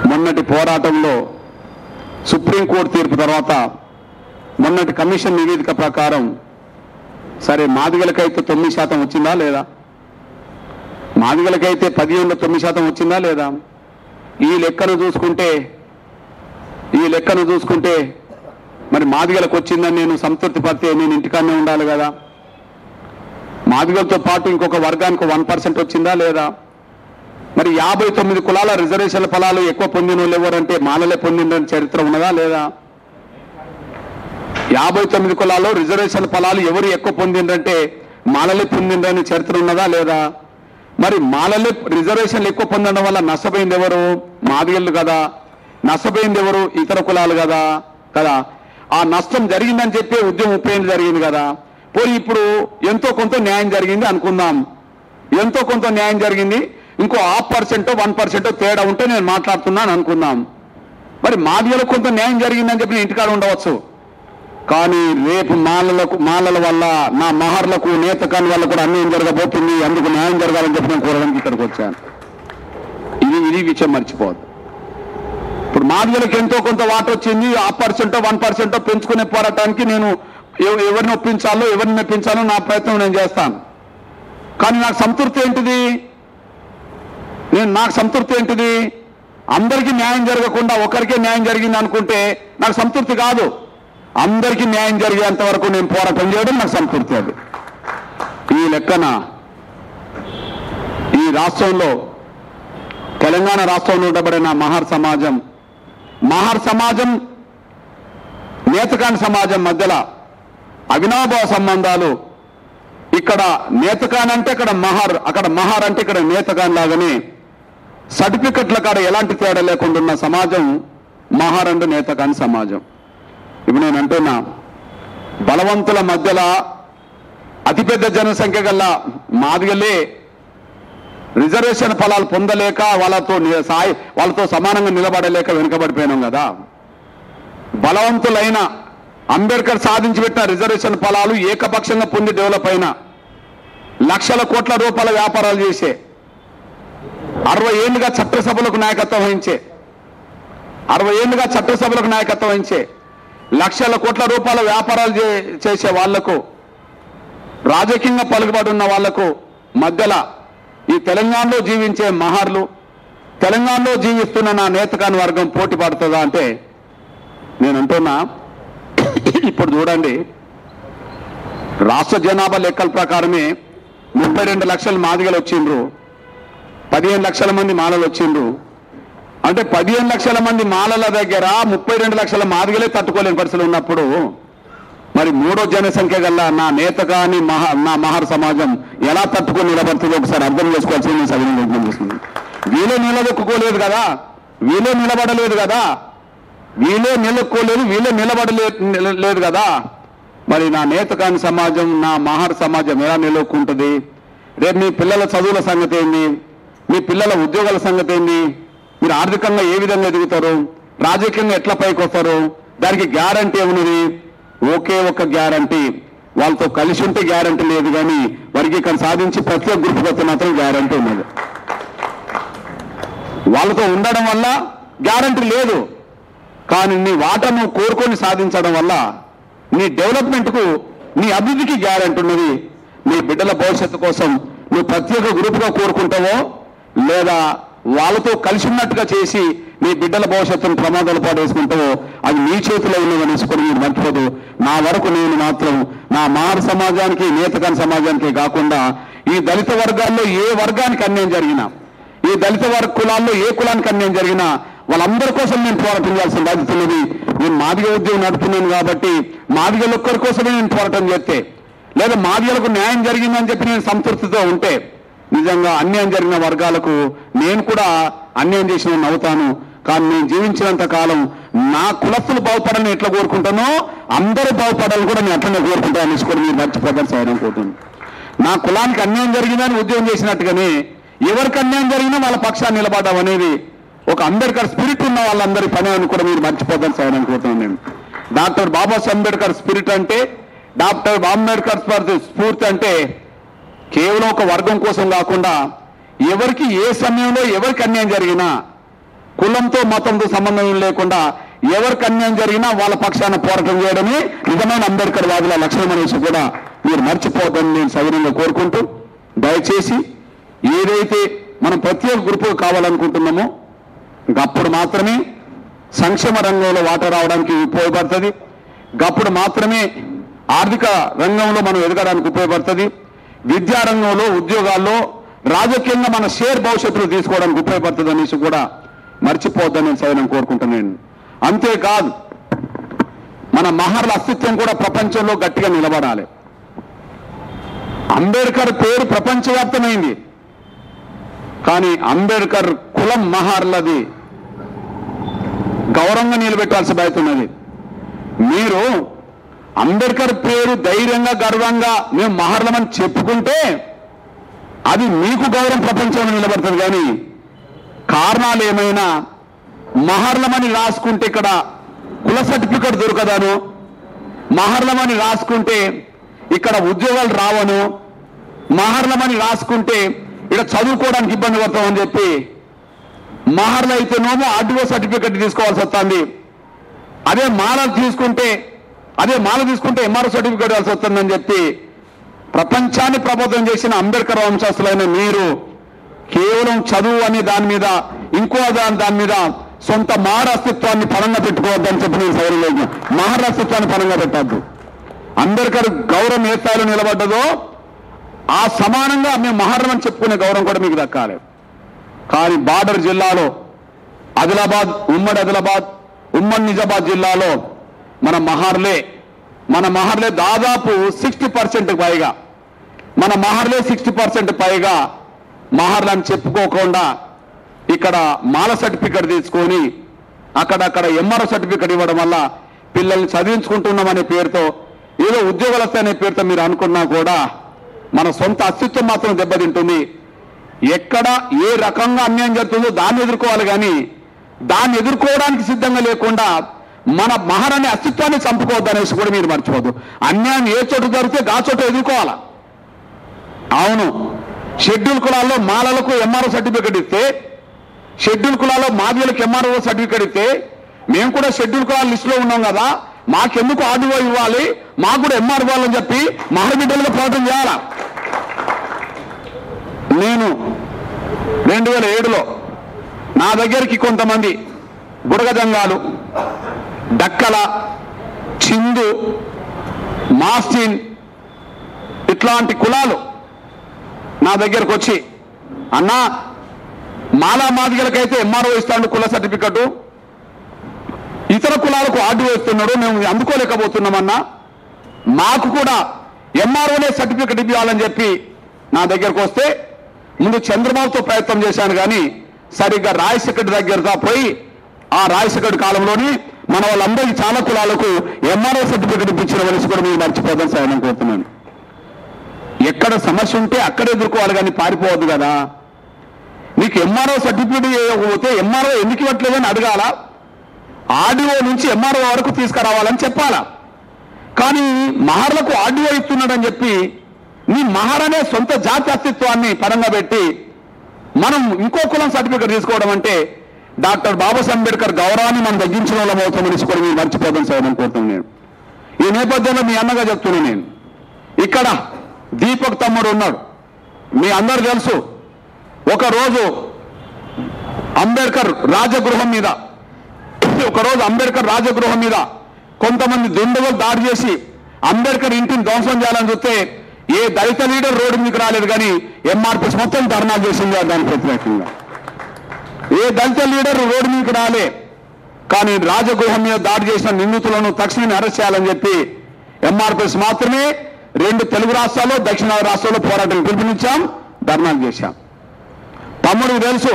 మొన్నటి పోరాటంలో సుప్రీంకోర్టు తీర్పు తర్వాత మొన్నటి కమిషన్ నివేదిక ప్రకారం సరే మాదిగలకైతే 9% వచ్చిందా లేదా, మాదిగలకైతే 15లో 9% వచ్చిందా లేదా, ఈ లెక్కను చూసుకుంటే మరి మాదిగలకు వచ్చిందని నేను సంతృప్తి పడితే నేను ఇంటికాడనే ఉండాలి కదా. మాదిగలతో పాటు ఇంకొక వర్గానికి 1% వచ్చిందా లేదా, మరి 59 కులాల రిజర్వేషన్ల ఫలాలు ఎక్కువ పొందిన వాళ్ళు ఎవరంటే మాలలే పొందిందని చరిత్ర ఉన్నదా లేదా, 59 కులాల్లో రిజర్వేషన్ ఫలాలు ఎవరు ఎక్కువ పొందిందంటే మాలలే పొందిందని చరిత్ర ఉన్నదా లేదా. మరి మాలలే రిజర్వేషన్లు ఎక్కువ పొందడం వల్ల నష్టపోయింది ఎవరు, మాదిగలు కదా. నష్టపోయింది ఎవరు, ఇతర కులాలు కదా. ఆ నష్టం జరిగిందని చెప్పి ఉద్యమం 30 ఏళ్ళు జరిగింది కదా. పోయి ఇప్పుడు ఎంతో కొంత న్యాయం జరిగింది అనుకుందాం, ఎంతో కొంత న్యాయం జరిగింది, ఇంకో 0.5% 1% తేడా ఉంటే నేను మాట్లాడుతున్నాను అనుకుందాం. మరి మాదిగలకు కొంత న్యాయం జరిగిందని చెప్పి నేను ఇంటికాడ ఉండవచ్చు, కానీ రేపు మాలల వల్ల నా మహర్లకు నేతకాని వల్ల కూడా అన్యాయం జరగబోతుంది. అందుకు న్యాయం జరగాలని చెప్పి నేను కోరడానికి ఇక్కడికి వచ్చాను. ఇది విషయం మర్చిపోదు. ఇప్పుడు మాదిగలకు ఎంతో కొంత వాట వచ్చింది, 0.5% 1% పెంచుకునే పోరాటానికి నేను ఎవరిని ఒప్పించాలో ఎవరిని మెప్పించాలో నా ప్రయత్నం నేను చేస్తాను. కానీ నాకు సంతృప్తి ఏంటిది, అందరికీ న్యాయం జరగకుండా ఒకరికే న్యాయం జరిగింది అనుకుంటే నాకు సంతృప్తి కాదు. అందరికీ న్యాయం జరిగేంత వరకు నేను పోరాటం చేయడం నాకు సంతృప్తి. అది ఈ లెక్కన ఈ రాష్ట్రంలో తెలంగాణ రాష్ట్రంలో ఉండబడిన మహర్ సమాజం నేతకాని సమాజం మధ్యలో అవినాభావ సంబంధాలు. ఇక్కడ నేతకాన్ అంటే అక్కడ మహర్ అంటే ఇక్కడ నేతకాన్ లాగానే సర్టిఫికెట్ల కాడ ఎలాంటి తేడా లేకుండా ఉన్న సమాజం మహర్ అండ్ నేతకాని సమాజం. ఇప్పుడు నేను అంటున్నా, బలవంతుల మధ్యలో అతిపెద్ద జనసంఖ్య గల మాదిగలే రిజర్వేషన్ ఫలాలు పొందలేక వాళ్ళతో సమానంగా నిలబడలేక వెనుకబడిపోయినాం కదా. బలవంతులైన అంబేద్కర్ సాధించి పెట్టిన రిజర్వేషన్ ఫలాలు ఏకపక్షంగా పొంది డెవలప్ అయిన లక్షల కోట్ల రూపాయల వ్యాపారాలు చేసే 60 ఏళ్లుగా చట్టసభలకు నాయకత్వం వహించే లక్షల కోట్ల రూపాయల వ్యాపారాలు చేసే వాళ్లకు, రాజకీయంగా పలుకుబడి ఉన్న వాళ్లకు మధ్యలో ఈ తెలంగాణలో జీవించే మహర్లు, తెలంగాణలో జీవిస్తున్న నా నేతకాని వర్గం పోటీ పడుతుందా అంటే నేను అంటున్నా. ఇప్పుడు చూడండి, రాష్ట్ర జనాభా లెక్కల ప్రకారమే 32 లక్షల మాదిగలు వచ్చిండ్రు, 15 లక్షల మంది మాలలు వచ్చిండ్రు. అంటే 15 లక్షల మంది మాలల దగ్గర 32 లక్షల మాదిగలే తట్టుకోలేని పరిస్థితులు ఉన్నప్పుడు మరి మూడో జనసంఖ్య గల నా నేతకాని నా మహర్ సమాజం ఎలా తట్టుకొని నిలబడుతుందో ఒకసారి అర్థం చేసుకోవాల్సింది సగం చేస్తుంది. వీళ్ళే నిలదొక్కుకోలేదు కదా, వీళ్ళే నిలబడలేదు కదా, వీళ్ళే నిలబడలేదు కదా. మరి నా నేతకాని సమాజం నా మహర్ సమాజం ఎలా నిలవకుంటుంది? రేపు మీ పిల్లల చదువుల సంగతి ఏంది, మీ పిల్లల ఉద్యోగాల సంగతి ఏంది, మీరు ఆర్థికంగా ఏ విధంగా ఎదుగుతారు, రాజకీయంగా ఎట్లా పైకి వస్తారు, దానికి గ్యారంటీ ఏమున్నది? ఒకే ఒక్క గ్యారంటీ, వాళ్ళతో కలిసి ఉంటే గ్యారంటీ లేదు, కానీ వర్గీకరణ సాధించి ప్రత్యేక గ్రూప్ వస్తే మాత్రం గ్యారంటీ ఉన్నది. వాళ్ళతో ఉండడం వల్ల గ్యారంటీ లేదు, కానీ నీ వాటను కోరుకొని సాధించడం వల్ల నీ డెవలప్మెంట్కు, నీ అభివృద్ధికి గ్యారంటీ ఉన్నది. నీ బిడ్డల భవిష్యత్తు కోసం నువ్వు ప్రత్యేక గ్రూప్గా కోరుకుంటావో లేదా వాళ్ళతో కలిసి ఉన్నట్టుగా చేసి నీ బిడ్డల భవిష్యత్తును ప్రమాదాలు పాటేసుకుంటావో అది నీ చేతిలో ఉన్నదనేసుకొని మీరు మర్చిపోదు. నా వరకు నేను మాత్రం నా మహర్ సమాజానికి నేతకాని సమాజానికి కాకుండా ఈ దళిత వర్గాల్లో ఏ వర్గానికి అన్యాయం జరిగినా, ఈ దళిత కులాల్లో ఏ కులానికి అన్యాయం జరిగినా వాళ్ళందరి కోసం నేను పోరాటం చేయాల్సిన బాధ్యత ఉన్నది. నేను మాదిగ ఉద్యోగం నడుపుతున్నాను కాబట్టి మాదిగల ఒక్కరి కోసమే నేను పోరాటం చేస్తే, లేదా మాదిగలకు న్యాయం జరిగిందని చెప్పి నేను సంతృప్తితో ఉంటే నిజంగా అన్యాయం జరిగిన వర్గాలకు నేను కూడా అన్యాయం చేసిన అవుతాను. కానీ నేను జీవించినంత కాలం నా కులస్తులు బాగుపడాలని ఎట్లా కోరుకుంటానో అందరూ బాగుపడాలని కూడా నేను అట్లనే కోరుకుంటాను అనేసుకొని మీరు మర్చిపోతాను సార్ అనుకుంటున్నాను. నా కులానికి అన్యాయం జరిగిందని ఉద్యోగం చేసినట్టుగానే ఎవరికి అన్యాయం జరిగినా వాళ్ళ పక్షాన్ని నిలబడడం అనేది ఒక అంబేద్కర్ స్పిరిట్ ఉన్న వాళ్ళందరి పని అని కూడా మీరు మర్చిపోతాను సార్ అనుకుంటున్నాను. నేను డాక్టర్ బాబాసాహెబ్ అంబేద్కర్ స్పిరిట్ అంటే, డాక్టర్ అంబేద్కర్ స్ఫూర్తి అంటే కేవలం ఒక వర్గం కోసం కాకుండా ఎవరికి ఏ సమయంలో ఎవరికి అన్యాయం జరిగినా కులంతో మతంతో సంబంధం లేకుండా ఎవరికి అన్యాయం జరిగినా వాళ్ళ పక్షాన పోరాటం చేయడమే నిజమైన అంబేద్కర్ వాదుల లక్షణం అనేసి కూడా మీరు మర్చిపోద్దని నేను సవినంగా కోరుకుంటూ, దయచేసి ఏదైతే మనం ప్రత్యేక గ్రూపు కావాలనుకుంటున్నామో గప్పుడు మాత్రమే సంక్షేమ రంగంలో వాటా రావడానికి ఉపయోగపడుతుంది, గప్పుడు మాత్రమే ఆర్థిక రంగంలో మనం ఎదగడానికి ఉపయోగపడుతుంది, విద్యారంగంలో ఉద్యోగాల్లో రాజకీయంగా మన షేర్ భవిష్యత్తులో తీసుకోవడానికి ఉపయోగపడుతుంది అనేసి కూడా మర్చిపోద్దని నేను సైనం కోరుకుంటున్నాను. అంతేకాదు మన మహర్ల అస్తిత్వం కూడా ప్రపంచంలో గట్టిగా నిలబడాలి. అంబేద్కర్ పేరు ప్రపంచవ్యాప్తమైంది, కానీ అంబేద్కర్ కులం మహర్లది గౌరవంగా నిలబెట్టాల్సిన బాధ్యత ఉన్నది. మీరు అంబేద్కర్ పేరు ధైర్యంగా గర్వంగా మేము మహర్లమని చెప్పుకుంటే అది మీకు గౌరవం ప్రపంచంలో నిలబడుతుంది. కానీ కారణాలు ఏమైనా మహర్లమని రాసుకుంటే ఇక్కడ కుల సర్టిఫికెట్ దొరకదాను, మహర్లమని రాసుకుంటే ఇక్కడ ఉద్యోగాలు రావను, మహర్లమని రాసుకుంటే ఇక్కడ చదువుకోవడానికి ఇబ్బంది పడతామని చెప్పి మహర్లు అయితేనేమో ఆర్టీఓ సర్టిఫికెట్ తీసుకోవాల్సి వస్తుంది, అదే మాల తీసుకుంటే ఎంఆర్ఓ సర్టిఫికెట్ ఇవ్వాల్సి వస్తుందని చెప్పి ప్రపంచాన్ని ప్రభావితం చేసిన అంబేద్కర్ వంశస్థులైన మీరు కేవలం చదువు అనే దాని మీద ఇంకో దాని మీద సొంత మహర్ అస్తిత్వాన్ని పరంగా పెట్టుకోవద్దని చెప్పి నేను సైన్యం మహర్ అస్తిత్వాన్ని పరంగా పెట్టద్దు. అంబేద్కర్ గౌరవం ఏ స్థాయిలో నిలబడ్డదో ఆ సమానంగా మేము మహర్లని చెప్పుకునే గౌరవం కూడా మీకు దక్కాలి. కానీ బార్డర్ జిల్లాలో ఆదిలాబాద్, ఉమ్మడి నిజామాబాద్ జిల్లాలో మన మహర్లే దాదాపు 60% పైగా, మన మహర్లే 60% పైగా మహర్లని చెప్పుకోకుండా ఇక్కడ మాల సర్టిఫికెట్ తీసుకొని అక్కడక్కడ ఎంఆర్ఓ సర్టిఫికెట్ ఇవ్వడం వల్ల పిల్లల్ని చదివించుకుంటున్నామనే పేరుతో ఏదో ఉద్యోగాలు వస్తాయనే పేరుతో మీరు అనుకున్నా కూడా మన సొంత అస్తిత్వం మాత్రం దెబ్బతింటుంది. ఎక్కడ ఏ రకంగా అన్యాయం జరుగుతుందో దాన్ని ఎదుర్కోవాలి, కానీ దాన్ని ఎదుర్కోవడానికి సిద్ధంగా లేకుండా మన మహారాణి అస్తిత్వాన్ని చంపుకోవద్దనేసి కూడా మీరు మర్చిపోద్దు. అన్యాయం ఏ చోటు జరిగితే ఆ చోట ఎదుర్కోవాలా. అవును, షెడ్యూల్ కులాల్లో మాలలకు ఎంఆర్ఓ సర్టిఫికెట్ ఇస్తే, షెడ్యూల్ కులాల్లో మాదిలకు ఎంఆర్ఓ సర్టిఫికెట్ ఇస్తే మేము కూడా షెడ్యూల్ కులాల లిస్టులో ఉన్నాం కదా, మాకెందుకు ఆర్డీఓ ఇవ్వాలి, మాకు కూడా ఎంఆర్ఓ ఇవ్వాలని చెప్పి మహర్బిడ్డలుగా పోరాటం చేయాలా. నేను 2007లో నా దగ్గరికి కొంతమంది బుడగజంగాలు, డక్కల, చిందు, మాస్టిన్ ఇట్లాంటి కులాలు నా దగ్గరకు వచ్చి, అన్నా మాలా మాదిగలకైతే ఎంఆర్ఓ ఇస్తాడు కుల సర్టిఫికెట్, ఇతర కులాలకు ఆర్డీఓ ఇస్తున్నాడు, మేము అందుకోలేకపోతున్నామన్నా, మాకు కూడా ఎంఆర్ఓనే సర్టిఫికెట్ ఇవ్వాలని చెప్పి నా దగ్గరకు వస్తే ముందు చంద్రబాబుతో ప్రయత్నం చేశాను, కానీ సరిగ్గా రాజశేఖర్ దగ్గరగా పోయి ఆ రాజశేఖర్ కాలంలోని మన వాళ్ళందరికీ చాలా కులాలకు ఎంఆర్ఓ సర్టిఫికెట్ ఇప్పించిన వలసి కూడా మీరు మర్చిపోదని సహాయం కోరుతున్నాను. ఎక్కడ సమస్య ఉంటే అక్కడ ఎదుర్కోవాలి, కానీ పారిపోవద్దు కదా. నీకు ఎంఆర్ఓ సర్టిఫికెట్ ఇవ్వకపోతే ఎంఆర్ఓ ఎందుకు ఇవ్వట్లేదని అడగాల, ఆర్డీఓ నుంచి ఎంఆర్ఓ వరకు తీసుకురావాలని చెప్పాలా. కానీ మహర్లకు ఆర్డీఓ ఇస్తున్నాడని చెప్పి నీ మహర్ అనే సొంత జాతి అస్తిత్వాన్ని పరంగా పెట్టి మనం ఇంకో కులం సర్టిఫికెట్ తీసుకోవడం అంటే డాక్టర్ బాబాసాహెబ్ అంబేద్కర్ గౌరవాన్ని మనం తగ్గించిన వాళ్ళం అవుతామని కూడా మీరు మర్చిపోదని సైతం కోరుతున్నాను. నేను ఈ నేపథ్యంలో మీ అన్నగా చెప్తున్నాను, నేను ఇక్కడ దీపక్ తమ్ముడు ఉన్నాడు, మీ అందరు తెలుసు. ఒకరోజు అంబేద్కర్ రాజగృహం మీద కొంతమంది దుండగులు దాడి చేసి అంబేద్కర్ ఇంటిని ధ్వంసం చేయాలని చూస్తే ఏ దళిత లీడర్ రోడ్డు మీకు రాలేదు, కానీ ఎంఆర్పీఎస్ మొత్తం ధర్నా చేసింది దానికి వ్యతిరేకంగా. ఏ దళిత లీడర్ రోడ్డు మీకు రాలే, కానీ రాజగృహం మీద దాడి చేసిన నిందితులను తక్షణమే అరెస్ట్ చేయాలని చెప్పి ఎంఆర్పీఎస్ మాత్రమే 2 తెలుగు రాష్ట్రాల్లో, దక్షిణాది రాష్ట్రాల్లో పోరాటం పిలుపునిచ్చాం, ధర్నాలు చేశాం. తమ్ముడికి తెలుసు,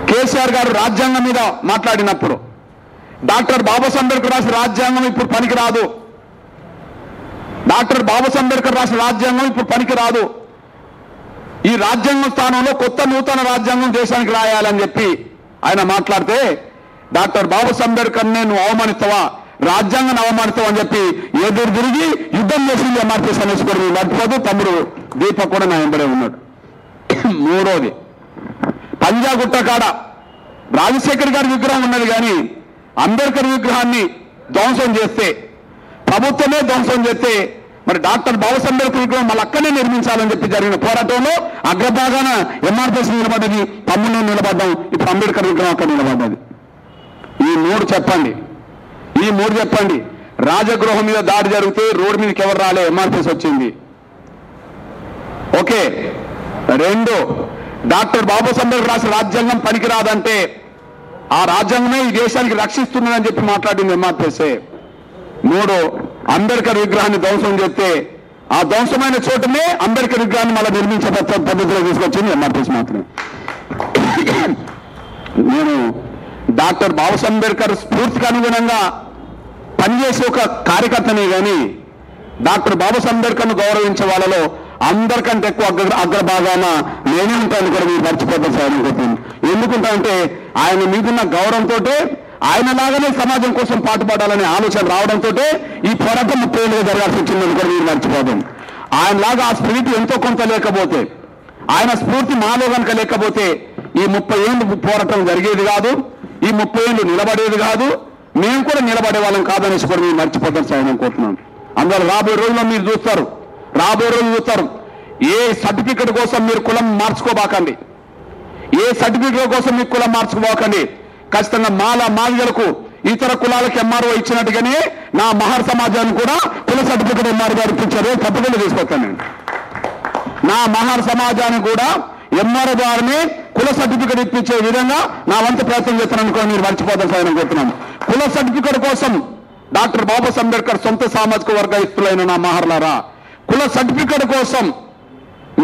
కేసీఆర్ గారు రాజ్యాంగం మీద మాట్లాడినప్పుడు డాక్టర్ బాబాసాహెబ్ అంబేద్కర్ రాసిన రాజ్యాంగం ఇప్పుడు పనికిరాదు, ఈ రాజ్యాంగం స్థానంలో కొత్త నూతన రాజ్యాంగం దేశానికి రాయాలని చెప్పి ఆయన మాట్లాడితే డాక్టర్ బాబాసాహెబ్ అంబేద్కర్నే నువ్వు అవమానిస్తావా, రాజ్యాంగాన్ని అవమానిస్తావా అని చెప్పి ఎదురు తిరిగి యుద్ధం చేసింది ఎంఆర్పీఎస్ అనేసి కూడా మర్చిపోదు. తమ్ముడు దీపక్ కూడా నా వెంబడే ఉన్నాడు. మూడోది, పంజాగుట్ట కాడ రాజశేఖర్ గారి విగ్రహం ఉన్నది కానీ అంబేద్కర్ విగ్రహాన్ని ధ్వంసం చేస్తే, ప్రభుత్వమే ధ్వంసం చేస్తే మరి డాక్టర్ బాబాసాహెబ్ అంబేద్కర్ విగ్రహం మళ్ళీ అక్కడనే నిర్మించాలని చెప్పి జరిగిన పోరాటంలో అగ్రభాగాన ఎంఆర్పిఎస్ నిలబడ్డది, తమ్ముళ్ళు నిలబడ్డాం, ఇప్పుడు అంబేద్కర్ విగ్రహం అక్కడ నిలబడ్డది. ఈ మూడు చెప్పండి. రాజగృహం మీద దాడి జరిగితే రోడ్డు మీదకి ఎవరు రాలే, ఎంఆర్పిఎస్ వచ్చింది. ఓకే. 2, డాక్టర్ బాబాసాహెబ్ అంబేద్కర్ రాసిన రాజ్యాంగం పనికిరాదంటే ఆ రాజ్యాంగమే ఈ దేశానికి రక్షిస్తున్నదని చెప్పి మాట్లాడింది ఎంఆర్పిఎస్ఏ. 3, అంబేద్కర్ విగ్రహాన్ని ధ్వంసం చేస్తే ఆ ధ్వంసమైన చోటనే అంబేద్కర్ విగ్రహాన్ని మళ్ళీ నిర్మించే పద్ధతిలో తీసుకొచ్చింది ఎంఆర్పిఎస్ మాత్రమే. నేను డాక్టర్ బాబాసాహెబ్ అంబేద్కర్ స్ఫూర్తికి అనుగుణంగా పనిచేసే ఒక కార్యకర్తనే కానీ డాక్టర్ బాబాసాహెబ్ అంబేద్కర్ను గౌరవించే వాళ్ళలో అందరికంటే ఎక్కువ అగ్రభాగాన నేనే ఉంటాను కూడా మీరు మర్చిపోతాను సార్ అనుకుంటున్నాను. ఎందుకుంటానంటే ఆయన మీదున్న గౌరవంతో ఆయనలాగానే సమాజం కోసం పాటుపడాలనే ఆలోచన రావడంతో ఈ పోరాటం 30 ఏళ్ళుగా జరగాల్సి వచ్చిందని కూడా మీరు మర్చిపోతాం. ఆయనలాగా ఆ స్పిరిట్ ఎంతో కొంత లేకపోతే, ఆయన స్ఫూర్తి మాలో కనుక లేకపోతే ఈ 30 ఏళ్ళు పోరాటం జరిగేది కాదు, ఈ 30 ఏళ్ళు నిలబడేది కాదు, మేము కూడా నిలబడే వాళ్ళం కాదనేసి కూడా మీరు మర్చిపోతాం సార్ అనుకుంటున్నాను. అందువల్ల రాబోయే రోజుల్లో మీరు చూస్తారు, ఏ సర్టిఫికెట్ కోసం మీరు కులం మార్చుకోబాకండి, ఏ సర్టిఫికెట్ కోసం మీరు కులం మార్చుకోబాకండి. ఖచ్చితంగా మాదిగలకు ఇతర కులాలకు ఎంఆర్ఓ ఇచ్చినట్టుగానే నా మహర్ సమాజాన్ని కూడా కుల సర్టిఫికెట్ ఎంఆర్ఓ గారు ఇప్పించారు, తప్పకుండా తీసుకొస్తాను నేను. నా మహర్ సమాజాన్ని కూడా ఎంఆర్ఓ గారిని కుల సర్టిఫికెట్ ఇప్పించే విధంగా నా వంతు ప్రయత్నం చేస్తానని కూడా మీరు మర్చిపోతాను సార్ అనుకుంటున్నాను. కుల సర్టిఫికెట్ కోసం డాక్టర్ బాబాసాహెబ్ అంబేద్కర్ సొంత సామాజిక వర్గస్తులైన నా మహర్లారా, కుల సర్టిఫికెట్ కోసం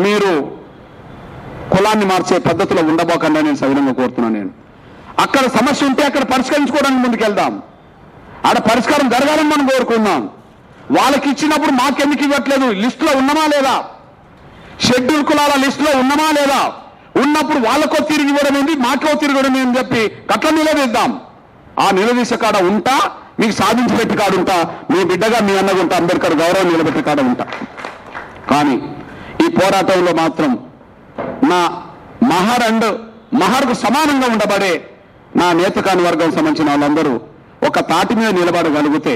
మీరు కులాన్ని మార్చే పద్ధతిలో ఉండబోకుండా నేను సవినంగా కోరుతున్నాను. నేను అక్కడ సమస్య ఉంటే అక్కడ పరిష్కరించుకోవడానికి ముందుకెళ్దాం, ఆడ పరిష్కారం జరగాలని మనం కోరుకుందాం. వాళ్ళకి ఇచ్చినప్పుడు మాకెందుకు ఇవ్వట్లేదు, లిస్టులో ఉన్నామా లేదా, షెడ్యూల్ కులాల లిస్టులో ఉన్నామా లేదా, ఉన్నప్పుడు వాళ్ళకో తిరిగి ఇవ్వడం ఏంటి, మాకో తిరగడం అని చెప్పి గట్ల నిలదీద్దాం. ఆ నిలదీసే కాడ ఉంటా, మీకు సాధించి పెట్టి కాడ ఉంటా, మీ బిడ్డగా మీ అన్నగా ఉంటా, అంబేద్కర్ గౌరవం నిలబెట్టి కాడ ఉంటా. కానీ ఈ పోరాటంలో మాత్రం నా మహర్కు సమానంగా ఉండబడే నా నేతకాని వర్గం సంబంధించిన వాళ్ళందరూ ఒక తాటి మీద నిలబడగలిగితే,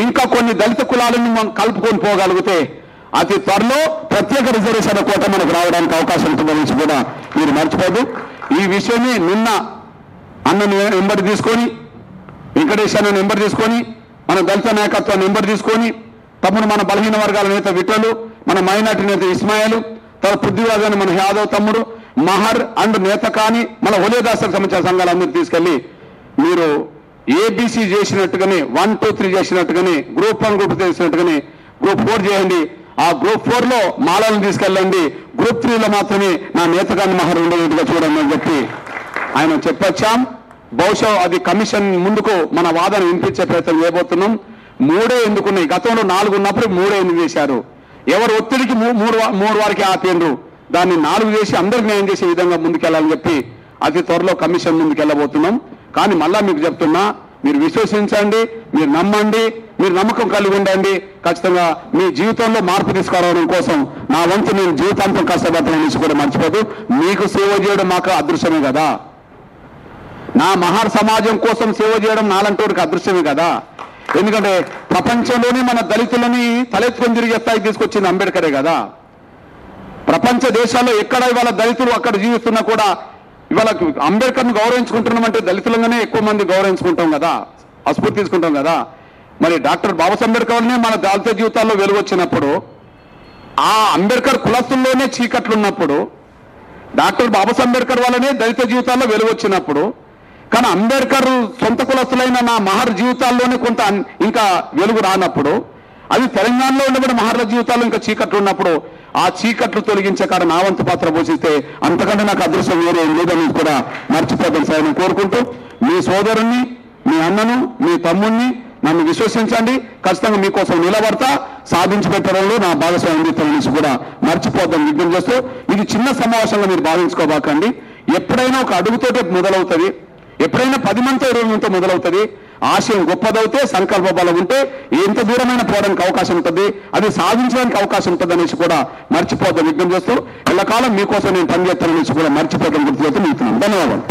ఇంకా కొన్ని దళిత కులాలను మనం కలుపుకొని పోగలిగితే అతి త్వరలో ప్రత్యేక రిజర్వేషన్ కోట మనకు రావడానికి అవకాశం ఉంటుందని కూడా మీరు మర్చిపోదు. ఈ విషయమే నిన్న అన్నను నెంబర్ తీసుకొని, వెంకటేష్ అన్న నెంబర్ తీసుకొని, మన దళిత నాయకత్వాన్ని నెంబర్ తీసుకొని, తమ్ముడు మన బలహీన వర్గాల నేత విఠలు, మన మైనార్టీ నేత ఇస్మాయిల్, తర్వాత పృథ్వీరాజు మన యాదవ్ తమ్ముడు, మహర్ అండ్ నేత కానీ మన హోలేదాసకు సంబంధించిన సంఘాలందరూ తీసుకెళ్లి మీరు ఏబీసీ చేసినట్టుగానే 1, 2, 3 చేసినట్టుగానే గ్రూప్ 1, గ్రూప్ 2 చేసినట్టుగానే గ్రూప్ 4 చేయండి. ఆ గ్రూప్ 4లో మాలను తీసుకెళ్ళండి, గ్రూప్ 3లో మాత్రమే నా నేతగాన్ని మహర్ ఉండేట్టుగా చూడండి అని చెప్పి ఆయన చెప్పొచ్చాం. బహుశా అది కమిషన్ ముందుకు మన వాదన వినిపించే ప్రయత్నం చేయబోతున్నాం. 3 ఎందుకున్నాయి, గతంలో 4 ఉన్నప్పుడు 3 ఎందుకు చేశారు, ఎవరు ఒత్తిడికి 3 వారికి ఆపేండ్రు, దాన్ని 4 చేసి అందరికి న్యాయం చేసే విధంగా ముందుకెళ్లాలని చెప్పి అతి త్వరలో కమిషన్ ముందుకెళ్ళబోతున్నాం. కానీ మళ్ళా మీకు చెప్తున్నా, మీరు విశ్వసించండి, మీరు నమ్మండి, మీరు నమ్మకం కలిగి ఉండండి. ఖచ్చితంగా మీ జీవితంలో మార్పు తీసుకురావడం కోసం నా వంతు నేను జీవితాంతం కష్టపడతానని కూడా మర్చిపోదు. మీకు సేవ చేయడం మాకు అదృశ్యమే కదా, నా మహర్ సమాజం కోసం సేవ చేయడం నాలంటోడికి అదృశ్యమే కదా. ఎందుకంటే ప్రపంచంలోనే మన దళితులని తలెత్తుకొని తిరిగే స్థాయికి తీసుకొచ్చింది అంబేద్కరే కదా. ప్రపంచ దేశాల్లో ఎక్కడ ఇవాళ దళితులు అక్కడ జీవిస్తున్నా కూడా ఇవాళ అంబేద్కర్ను గౌరవించుకుంటున్నామంటే దళితులంగానే ఎక్కువ మంది గౌరవించుకుంటాం కదా, స్ఫూర్తి తీసుకుంటాం కదా. మరి డాక్టర్ బాబాసాహెబ్ అంబేద్కర్నే మన దళిత జీవితాల్లో వెలుగొచ్చినప్పుడు, ఆ అంబేద్కర్ కులస్తుల్లోనే చీకట్లున్నప్పుడు, డాక్టర్ బాబాసాహెబ్ అంబేద్కర్ వల్లనే దళిత జీవితాల్లో వెలుగొచ్చినప్పుడు, కానీ అంబేద్కర్ సొంత కులస్తులైన నా మహర్ జీవితాల్లోనే కొంత ఇంకా వెలుగు రానప్పుడు, అది తెలంగాణలో ఉండబడిన మహర్ల జీవితాల్లో ఇంకా చీకట్లు ఉన్నప్పుడు, ఆ చీకట్లు తొలగించే కాడ నా వంతు పాత్ర పోషిస్తే అంతకంటే నాకు అదృష్టం వేరే లేదని కూడా మర్చిపోతాను సార్ కోరుకుంటూ, మీ సోదరుణ్ణి, మీ అన్నను, మీ తమ్ముణ్ణి నన్ను విశ్వసించండి, ఖచ్చితంగా మీకోసం నిలబడతా, సాధించి పెట్టడంలో నా భాగస్వామ్యం నుంచి కూడా మర్చిపోద్దాం విజ్ఞప్తి చేస్తూ, ఇది చిన్న సమావేశంగా మీరు భావించుకోబాకండి. ఎప్పుడైనా ఒక అడుగుతోటే మొదలవుతుంది, ఎప్పుడైనా 10 మందితో 20 మందితో మొదలవుతుంది. ఆశయం గొప్పదవుతే, సంకల్ప బలం ఉంటే ఎంత దూరమైన పోవడానికి అవకాశం ఉంటుంది, అది సాధించడానికి అవకాశం ఉంటుంది అనేసి కూడా మర్చిపోద్దాం విజ్ఞప్తి చేస్తూ, ఎల్లకాలం మీకోసం నేను పనిచేస్తాననేసి కూడా మర్చిపోతాను గుర్తు చేస్తూ. ధన్యవాదాలు.